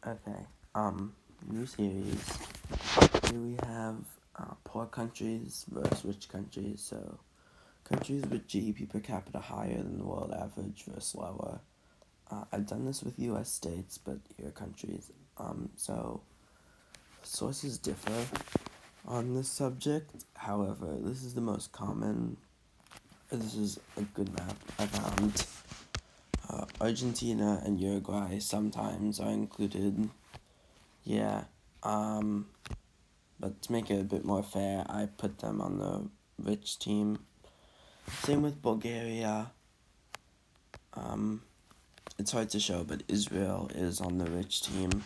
Okay. New series. Here we have poor countries versus rich countries. So, countries with GDP per capita higher than the world average versus lower. I've done this with U.S. states, but here are countries. So sources differ on this subject. However, this is the most common. This is a good map I found. Argentina and Uruguay sometimes are included. Yeah. But to make it a bit more fair, I put them on the rich team. Same with Bulgaria. It's hard to show, but Israel is on the rich team.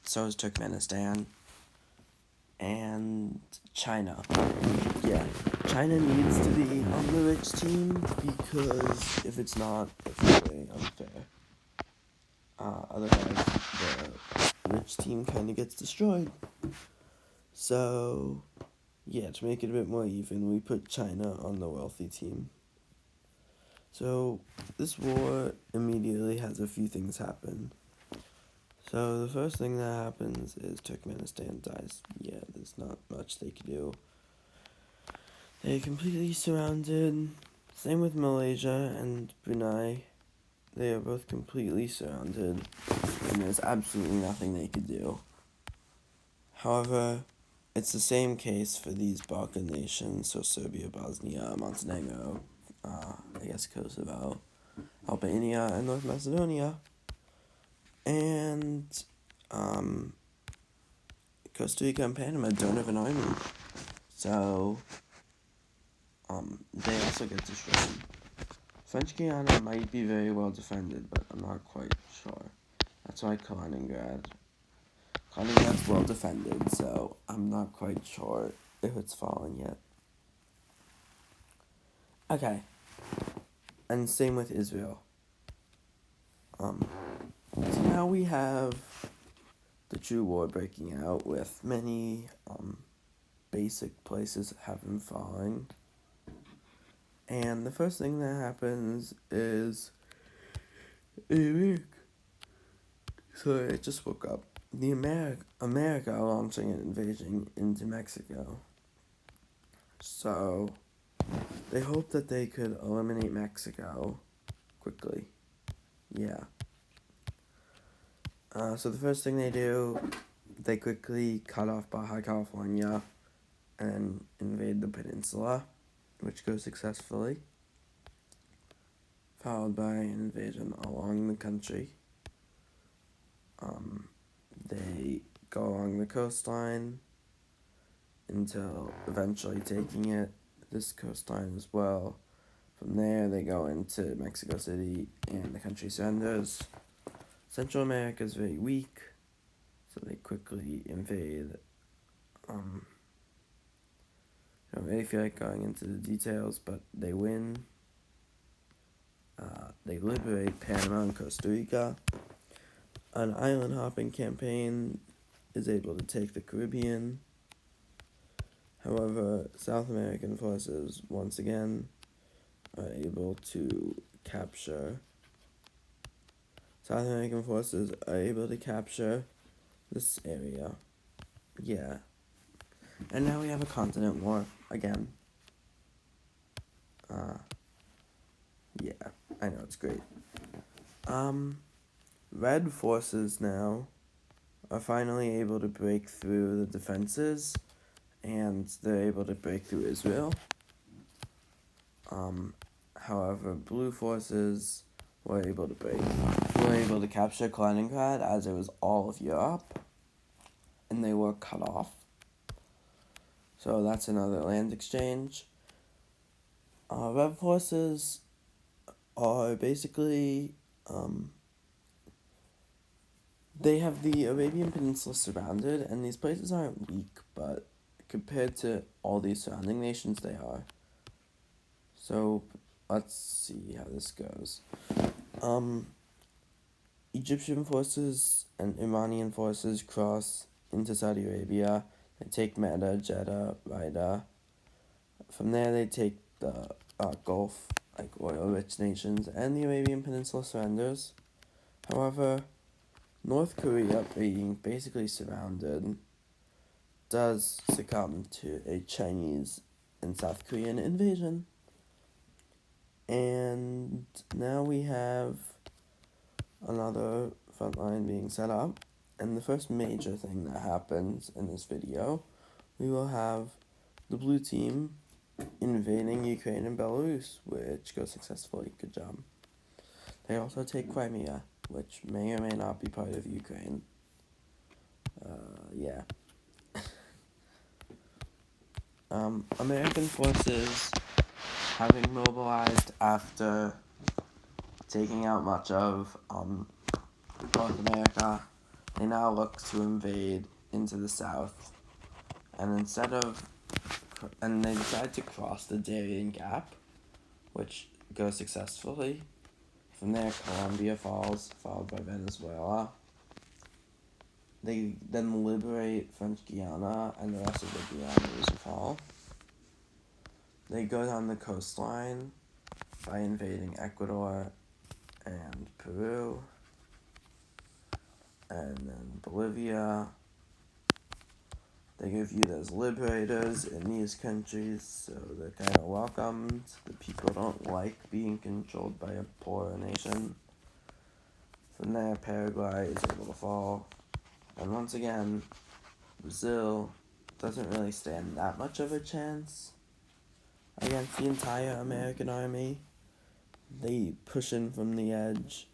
So is Turkmenistan. And China. Yeah, China needs to be on the rich team because if it's not, it's very unfair. Otherwise, the rich team kind of gets destroyed. So, yeah, to make it a bit more even, we put China on the wealthy team. So, this war immediately has a few things happen. So, the first thing that happens is Turkmenistan dies. Yeah, there's not much they can do. They're completely surrounded. Same with Malaysia and Brunei. They are both completely surrounded, and there's absolutely nothing they could do. However, it's the same case for these Balkan nations, so Serbia, Bosnia, Montenegro, I guess Kosovo, Albania, and North Macedonia. And Costa Rica and Panama don't have an army. So they also get destroyed. French Guiana might be very well defended, but I'm not quite sure. That's why Kaliningrad's well defended, so I'm not quite sure if it's fallen yet. Okay. And same with Israel. So now we have the true war breaking out with many basic places having fallen. And the first thing that happens is Sorry, I just woke up. America launching an invasion into Mexico. So they hope that they could eliminate Mexico quickly. Yeah. So the first thing they do, they quickly cut off Baja California and invade the peninsula, which goes successfully, followed by an invasion along the country. They go along the coastline until eventually taking this coastline as well. From there, they go into Mexico City and the country surrenders. Central America is very weak, so they quickly invade. I don't really feel like going into the details, but they win. They liberate Panama and Costa Rica. An island hopping campaign is able to take the Caribbean. However, South American forces once again are able to capture. South American forces are able to capture this area. Yeah. And now we have a continent war again. Yeah, I know, it's great. Red forces now are finally able to break through the defenses, and they're able to break through Israel. However, blue forces were able to capture Kaliningrad as it was all of Europe, and they were cut off. So that's another land exchange. Red forces are basically, they have the Arabian Peninsula surrounded, and these places aren't weak, but compared to all these surrounding nations, they are. So, let's see how this goes. Egyptian forces and Iranian forces cross into Saudi Arabia. They take Mecca, Jeddah, Riyadh. From there, they take the Gulf, like oil-rich nations, and the Arabian Peninsula surrenders. However, North Korea, being basically surrounded, does succumb to a Chinese and South Korean invasion. And now we have another front line being set up. And the first major thing that happens in this video, we will have the blue team invading Ukraine and Belarus, which goes successfully. Good job. They also take Crimea, which may or may not be part of Ukraine. Yeah. American forces, having mobilized after taking out much of North America, they now look to invade into the south, and they decide to cross the Darien Gap, which goes successfully. From there, Colombia falls, followed by Venezuela. They then liberate French Guiana, and the rest of the Guianas fall. They go down the coastline by invading Ecuador and Peru, and then Bolivia. They get viewed as liberators in these countries, so they're kind of welcomed. The people don't like being controlled by a poorer nation. From there, Paraguay is able to fall. And once again, Brazil doesn't really stand that much of a chance against the entire American army. They push in from the edge.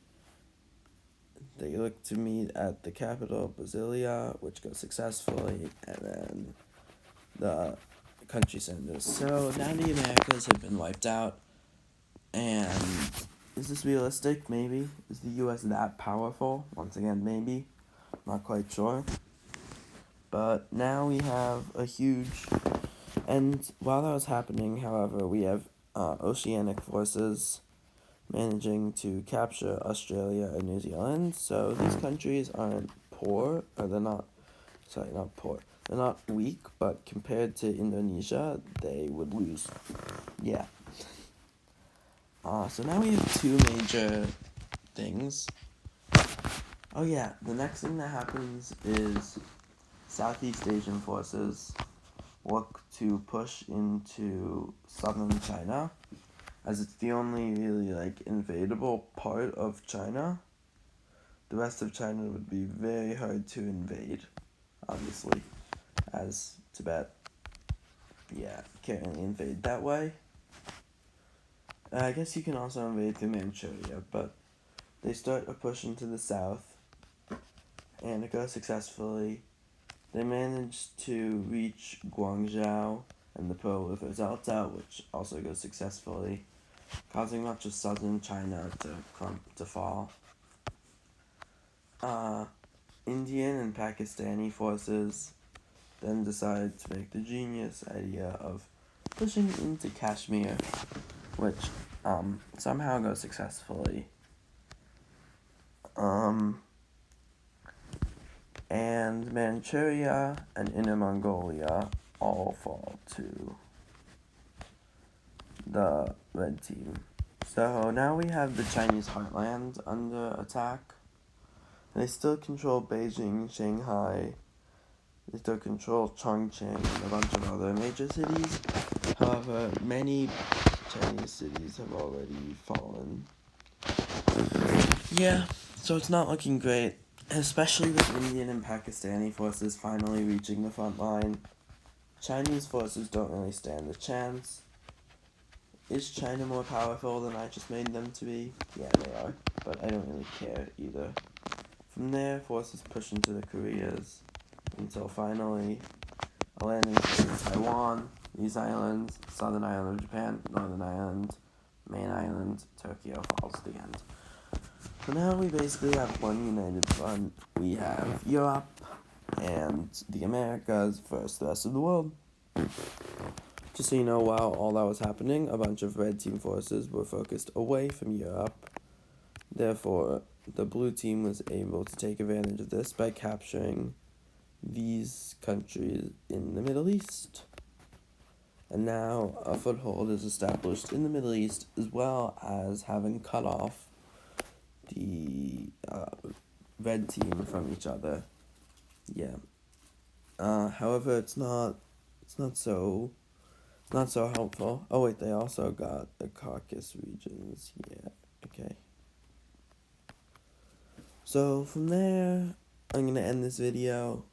They look to meet at the capital, Brasilia, which goes successfully, and then the country centers. So now the Americas have been wiped out, and is this realistic? Maybe. Is the U.S. that powerful? Once again, maybe. Not quite sure. But now we have a huge... And while that was happening, however, we have oceanic forces managing to capture Australia and New Zealand. So these countries aren't poor, or they're not poor. They're not weak, but compared to Indonesia, they would lose. Yeah. So now we have two major things. Oh yeah, the next thing that happens is Southeast Asian forces look to push into southern China, as it's the only really invadable part of China. The rest of China would be very hard to invade, obviously, as Tibet, can't really invade that way. I guess you can also invade through Manchuria, but they start a push into the south, and it goes successfully. They manage to reach Guangzhou and the Pearl River Delta, which also goes successfully, causing much of southern China to fall. Indian and Pakistani forces then decide to make the genius idea of pushing into Kashmir, which somehow goes successfully. And Manchuria and Inner Mongolia all fall to the red team. So now we have the Chinese heartland under attack. They still control Beijing, Shanghai. They still control Chongqing and a bunch of other major cities. However, many Chinese cities have already fallen. Yeah, so it's not looking great, especially with Indian and Pakistani forces finally reaching the front line. Chinese forces don't really stand a chance. Is China more powerful than I just made them to be? Yeah, they are, but I don't really care either. From there, forces push into the Koreas, until finally a landing in Taiwan, these islands, southern island of Japan, northern island, main island, Tokyo falls at the end. So now we basically have one united front. We have Europe and the Americas versus the rest of the world. Just so you know, while all that was happening, a bunch of red team forces were focused away from Europe. Therefore, the blue team was able to take advantage of this by capturing these countries in the Middle East. And now a foothold is established in the Middle East, as well as having cut off the red team from each other. Yeah. However, it's not so helpful. Oh wait, they also got the Caucasus regions. Yeah. Okay. So from there, I'm gonna end this video.